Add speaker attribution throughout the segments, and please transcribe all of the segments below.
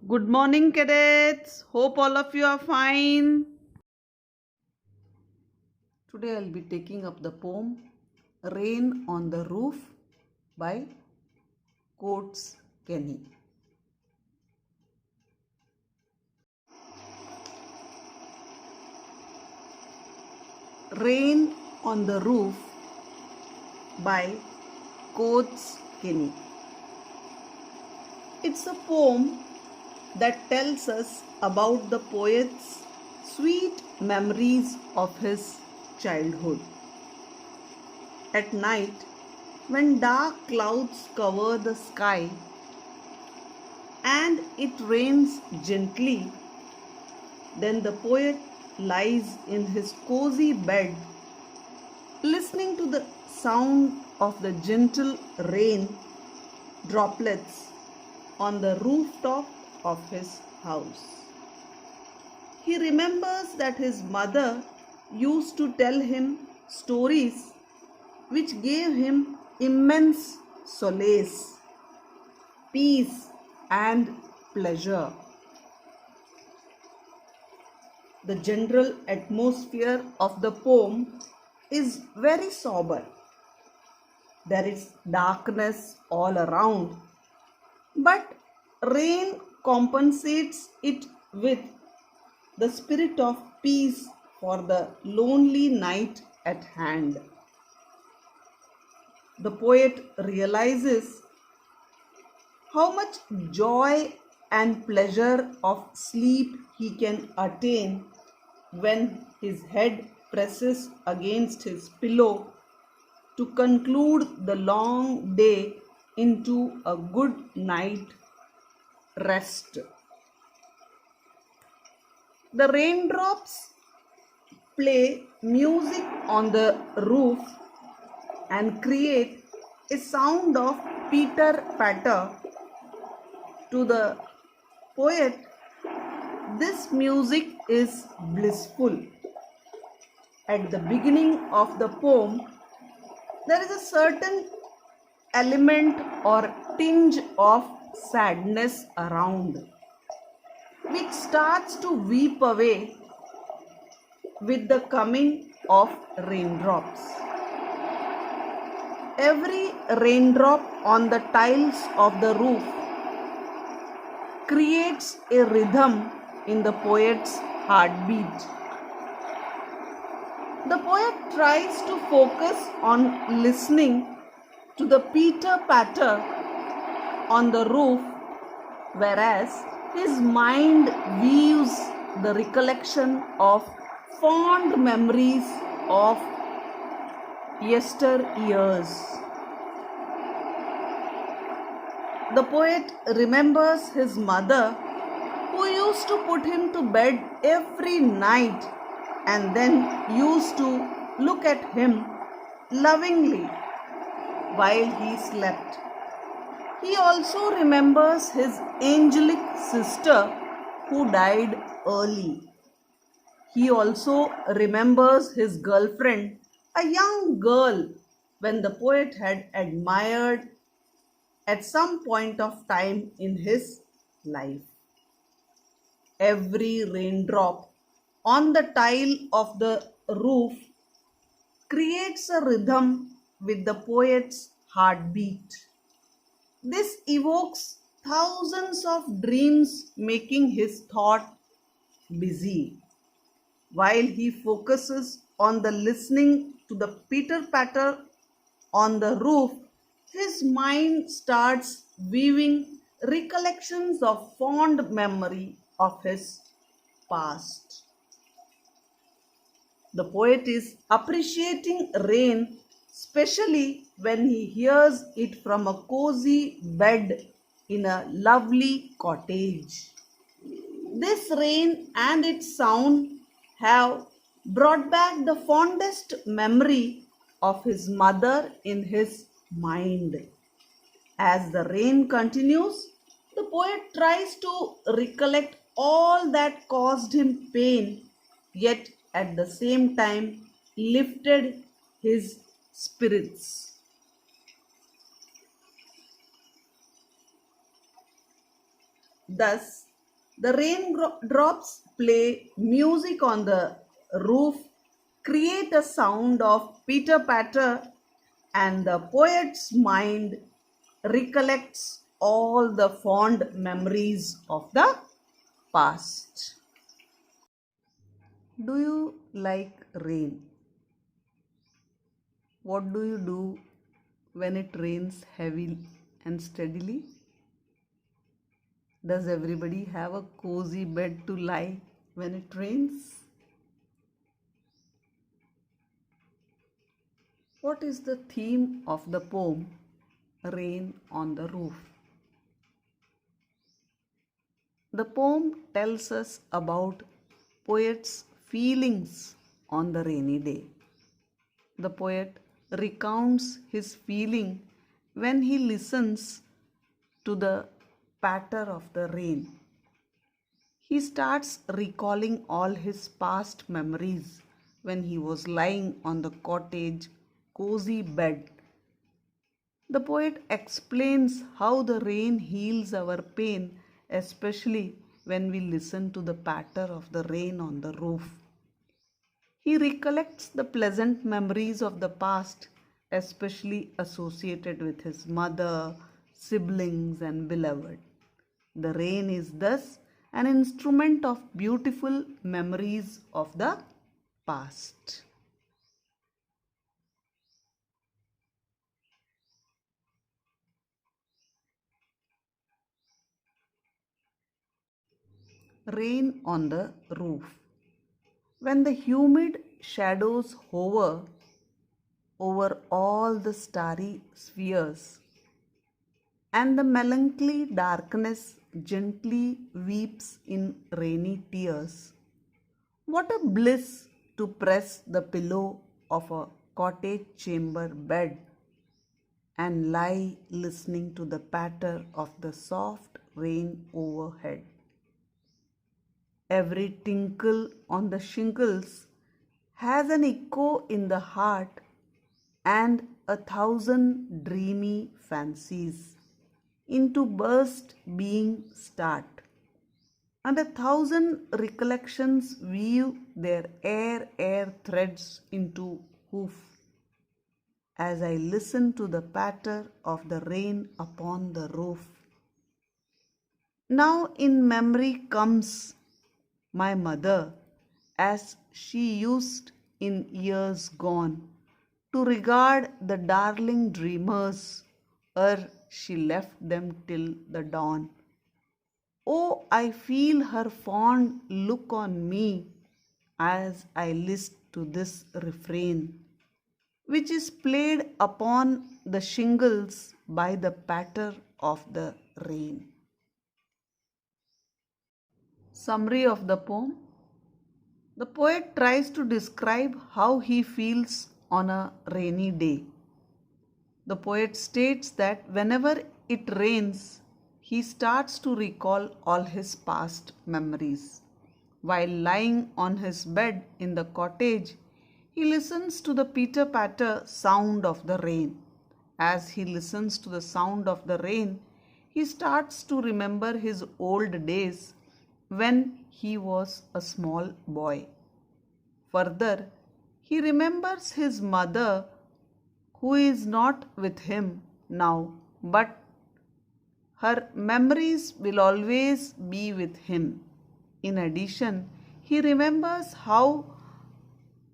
Speaker 1: Good morning, cadets. Hope all of you are fine. Today I'll be taking up the poem Rain on the Roof by Coates Kenny. Rain on the Roof by Coates Kenny. It's a poem that tells us about the poet's sweet memories of his childhood. At night, when dark clouds cover the sky and it rains gently, then the poet lies in his cozy bed, listening to the sound of the gentle rain droplets on the rooftop of his house. He remembers that his mother used to tell him stories which gave him immense solace, peace, and pleasure. The general atmosphere of the poem is very sober. There is darkness all around, but rain compensates it with the spirit of peace for the lonely night at hand. The poet realizes how much joy and pleasure of sleep he can attain when his head presses against his pillow to conclude the long day into a good night rest. The raindrops play music on the roof and create a sound of pitter patter. To the poet, this music is blissful. At the beginning of the poem, there is a certain element or tinge of sadness around, which starts to weep away with the coming of raindrops. Every raindrop on the tiles of the roof creates a rhythm in the poet's heartbeat. The poet tries to focus on listening to the pitter patter on the roof, whereas his mind weaves the recollection of fond memories of yesteryears. The poet remembers his mother, who used to put him to bed every night and then used to look at him lovingly while he slept. He also remembers his angelic sister who died early. He also remembers his girlfriend, a young girl when the poet had admired at some point of time in his life. Every raindrop on the tile of the roof creates a rhythm with the poet's heartbeat. This evokes thousands of dreams, making his thought busy. While he focuses on the listening to the pitter patter on the roof, his mind starts weaving recollections of fond memory of his past. The poet is appreciating rain, especially when he hears it from a cozy bed in a lovely cottage. This rain and its sound have brought back the fondest memory of his mother in his mind. As the rain continues, the poet tries to recollect all that caused him pain, yet at the same time lifted his spirits. Thus, The raindrops play music on the roof, create a sound of pitter patter, and the poet's mind recollects all the fond memories of the past. Do you like rain? What do you do when it rains heavily and steadily? Does everybody have a cozy bed to lie when it rains? What is the theme of the poem Rain on the Roof? The poem tells us about poet's feelings on the rainy day. The poet recounts his feeling when he listens to the patter of the rain. He starts recalling all his past memories when he was lying on the cottage cozy bed. The poet explains how the rain heals our pain, especially when we listen to the patter of the rain on the roof. He recollects the pleasant memories of the past, especially associated with his mother, siblings, and beloved. The rain is thus an instrument of beautiful memories of the past. Rain on the roof. When the humid shadows hover over all the starry spheres, and the melancholy darkness gently weeps in rainy tears, what a bliss to press the pillow of a cottage chamber bed and lie listening to the patter of the soft rain overhead. Every tinkle on the shingles has an echo in the heart, and a thousand dreamy fancies into burst being start, and a thousand recollections weave their air threads into hoof as I listen to the patter of the rain upon the roof. Now in memory comes my mother as she used in years gone to regard the darling dreamers ere she left them till the dawn. Oh, I feel her fond look on me as I list to this refrain, which is played upon the shingles by the patter of the rain. Summary of the poem. The poet tries to describe how he feels on a rainy day. The poet states that whenever it rains, he starts to recall all his past memories. While lying on his bed in the cottage, he listens to the pitter patter sound of the rain. As he listens to the sound of the rain, he starts to remember his old days when he was a small boy. Further, he remembers his mother who is not with him now, but her memories will always be with him. In addition, he remembers how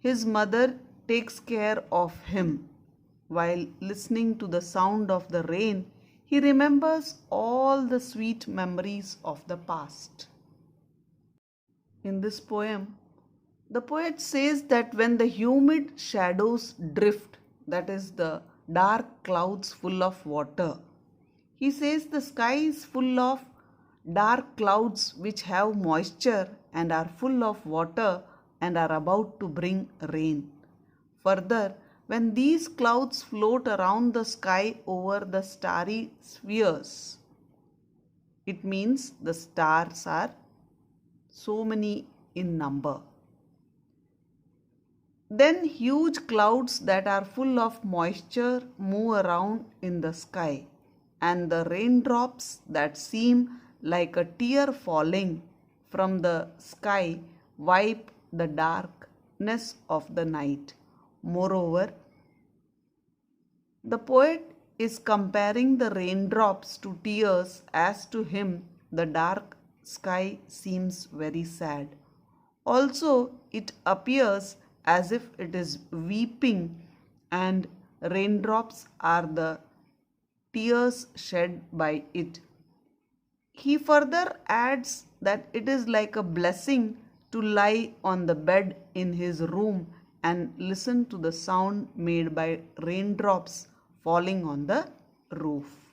Speaker 1: his mother takes care of him. While listening to the sound of the rain, he remembers all the sweet memories of the past. In this poem, the poet says that when the humid shadows drift, that is, the dark clouds full of water, he says the sky is full of dark clouds which have moisture and are full of water and are about to bring rain. Further, when these clouds float around the sky over the starry spheres, it means the stars are so many in number. Then huge clouds that are full of moisture move around in the sky, and the raindrops that seem like a tear falling from the sky wipe the darkness of the night. Moreover, the poet is comparing the raindrops to tears, as to him the dark sky seems very sad. Also, it appears as if it is weeping, and raindrops are the tears shed by it. He further adds that it is like a blessing to lie on the bed in his room and listen to the sound made by raindrops falling on the roof.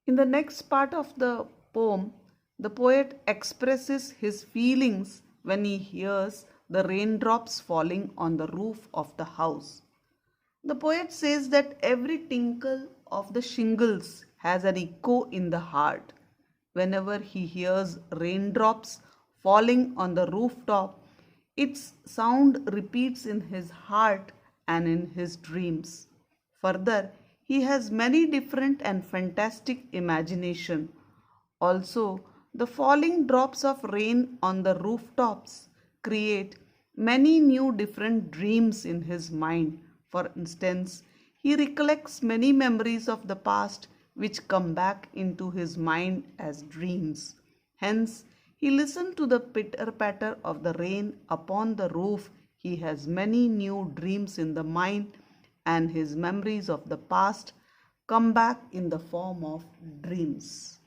Speaker 1: In the next part of the poem, the poet expresses his feelings when he hears the raindrops falling on the roof of the house. The poet says that every tinkle of the shingles has an echo in the heart. Whenever he hears raindrops falling on the rooftop, its sound repeats in his heart and in his dreams. Further, he has many different and fantastic imagination. Also, the falling drops of rain on the rooftops create many new different dreams in his mind. For instance, he recollects many memories of the past which come back into his mind as dreams. Hence, he listens to the pitter patter of the rain upon the roof. He has many new dreams in the mind, and his memories of the past come back in the form of dreams.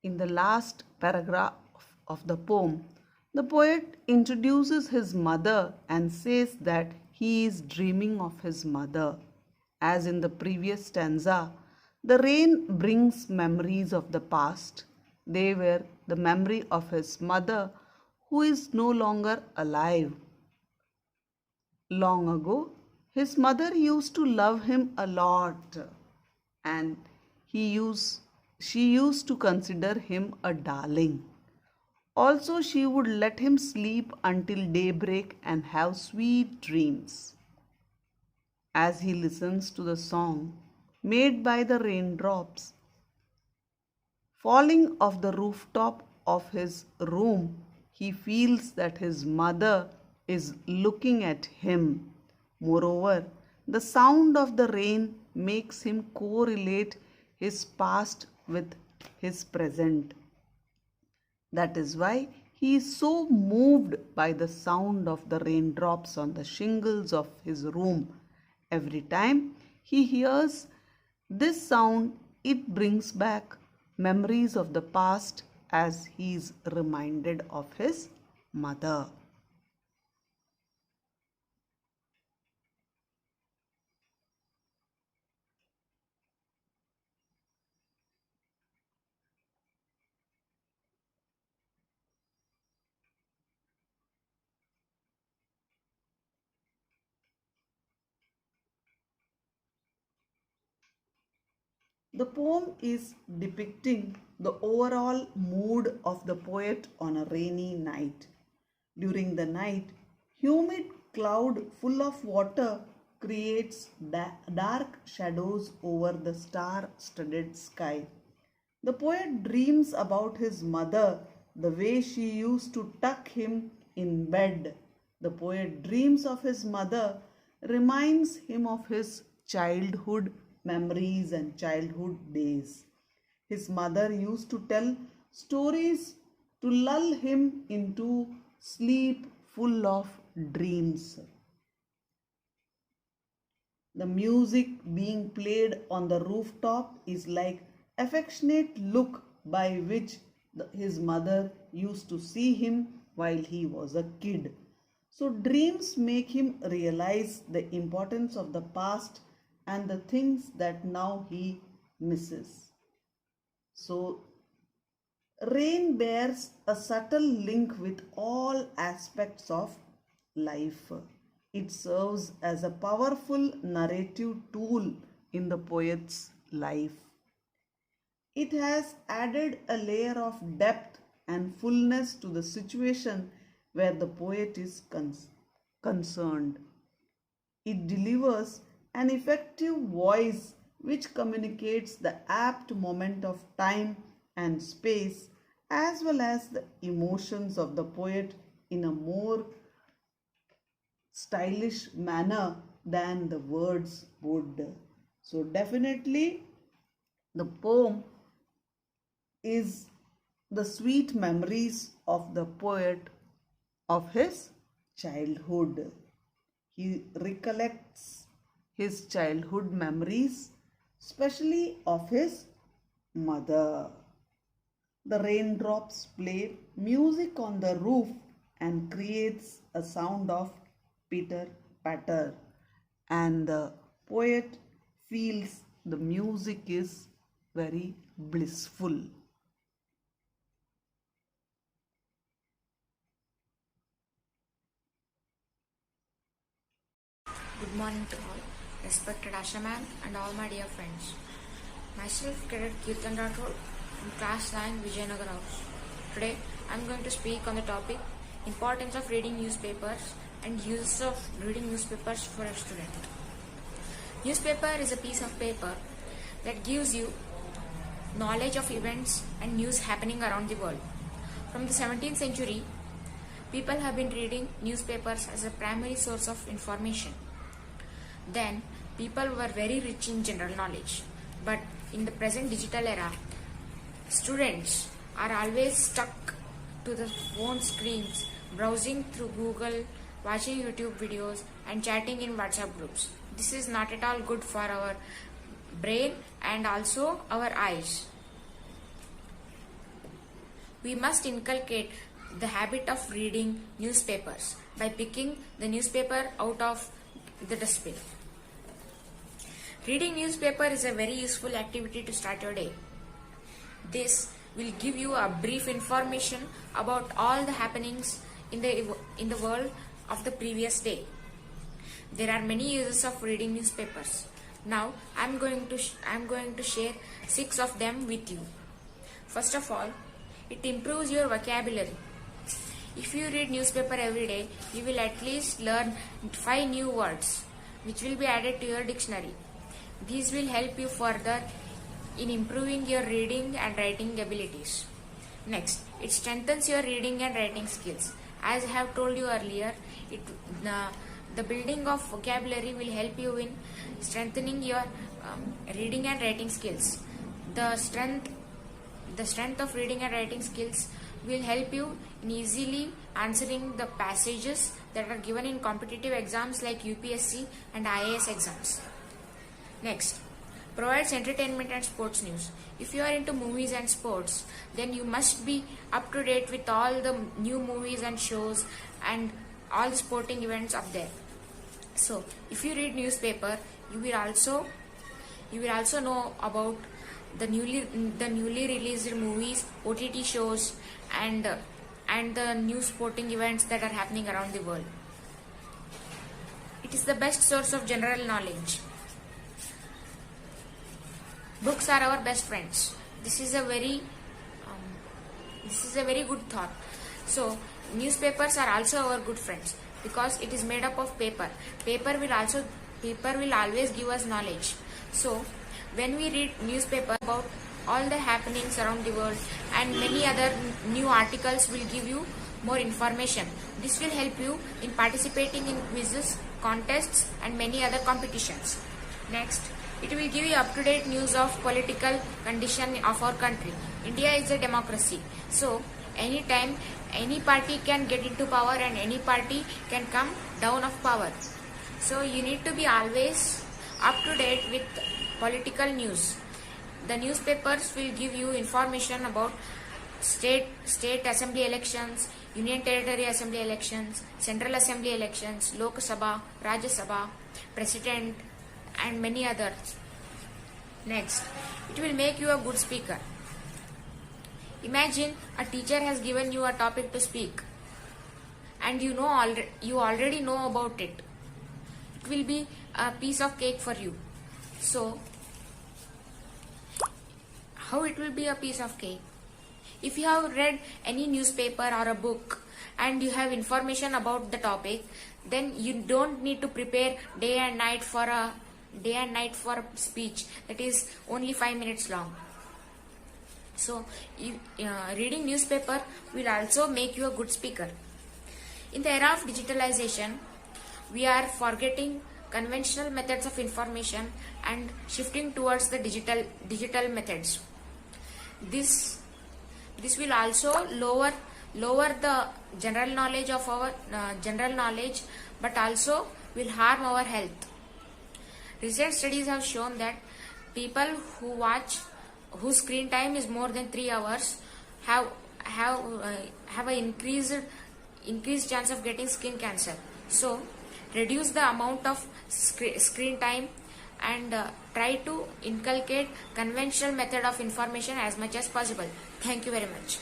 Speaker 1: In the last paragraph of the poem, the poet introduces his mother and says that he is dreaming of his mother. As in the previous stanza, the rain brings memories of the past. They were the memory of his mother who is no longer alive. Long ago, his mother used to love him a lot, and he used she used to consider him a darling. Also, she would let him sleep until daybreak and have sweet dreams. As he listens to the song made by the raindrops falling off the rooftop of his room, he feels that his mother is looking at him. Moreover, the sound of the rain makes him correlate his past with his present. That is why he is so moved by the sound of the raindrops on the shingles of his room. Every time he hears this sound, it brings back memories of the past as he is reminded of his mother. The poem is depicting the overall mood of the poet on a rainy night. During the night, humid cloud full of water creates dark shadows over the star studded sky. The poet dreams about his mother, the way she used to tuck him in bed. The poet dreams of his mother, reminds him of his childhood memories and childhood days. His mother used to tell stories to lull him into sleep full of dreams. The music being played on the rooftop is like affectionate look by which his mother used to see him while he was a kid. So, dreams make him realize the importance of the past and the things that now he misses. So, rain bears a subtle link with all aspects of life. It serves as a powerful narrative tool in the poet's life. It has added a layer of depth and fullness to the situation where the poet is concerned. It delivers an effective voice which communicates the apt moment of time and space as well as the emotions of the poet in a more stylish manner than the words would. So, definitely, the poem is the sweet memories of the poet of his childhood. He recollects his childhood memories, especially of his mother. The raindrops play music on the roof and creates a sound of pitter patter, and the poet feels the music is very blissful.
Speaker 2: Good morning to all, respected Ashaman and all my dear friends. Myself, Cadet Kirtan Rathod from Class 9 Vijayanagar House. Today, I am going to speak on the topic Importance of Reading Newspapers and Uses of Reading Newspapers for a Student. Newspaper is a piece of paper that gives you knowledge of events and news happening around the world. From the 17th century, people have been reading newspapers as a primary source of information. Then, people were very rich in general knowledge. But in the present digital era, students are always stuck to the phone screens, browsing through Google, watching YouTube videos, and chatting in WhatsApp groups. This is not at all good for our brain and also our eyes. We must inculcate the habit of reading newspapers by picking the newspaper out of the dustbin. Reading newspaper is a very useful activity to start your day. This will give you a brief information about all the happenings in the world of the previous day. There are many uses of reading newspapers. Now I am going to share 6 of them with you. First of all, it improves your vocabulary. If you read newspaper every day, you will at least learn 5 new words which will be added to your dictionary. These will help you further in improving your reading and writing abilities. Next, it strengthens your reading and writing skills. As I have told you earlier, the building of vocabulary will help you in strengthening your reading and writing skills. The strength of reading and writing skills will help you in easily answering the passages that are given in competitive exams like UPSC and IAS exams. Next, provides entertainment and sports news. If you are into movies and sports, then you must be up to date with all the new movies and shows and all the sporting events up there. So, if you read newspaper, you will also know about the newly released movies, OTT shows, and the new sporting events that are happening around the world. It is the best source of general knowledge. Books are our best friends. This is a very good thought. So, newspapers are also our good friends because it is made up of paper. Paper will always give us knowledge. So, when we read newspaper about all the happenings around the world and many other new articles will give you more information. This will help you in participating in quizzes, contests and many other competitions. Next, it will give you up-to-date news of political condition of our country. India is a democracy. So, anytime any party can get into power and any party can come down of power. So, you need to be always up to date with political news. The newspapers will give you information about state assembly elections, union territory assembly elections, central assembly elections, Lok Sabha, Rajya Sabha, president, and many others. Next, it will make you a good speaker. Imagine a teacher has given you a topic to speak, and you already know about it. It will be a piece of cake for you. So, how it will be a piece of cake? If you have read any newspaper or a book and you have information about the topic, then you don't need to prepare day and night for a speech that is only 5 minutes long. So, reading newspaper will also make you a good speaker. In the era of digitalization, we are forgetting conventional methods of information and shifting towards the digital methods. This will also lower the general knowledge, but also will harm our health. Recent studies have shown that people whose screen time is more than 3 hours have an increased chance of getting skin cancer. So, reduce the amount of screen time and try to inculcate conventional method of information as much as possible. Thank you very much.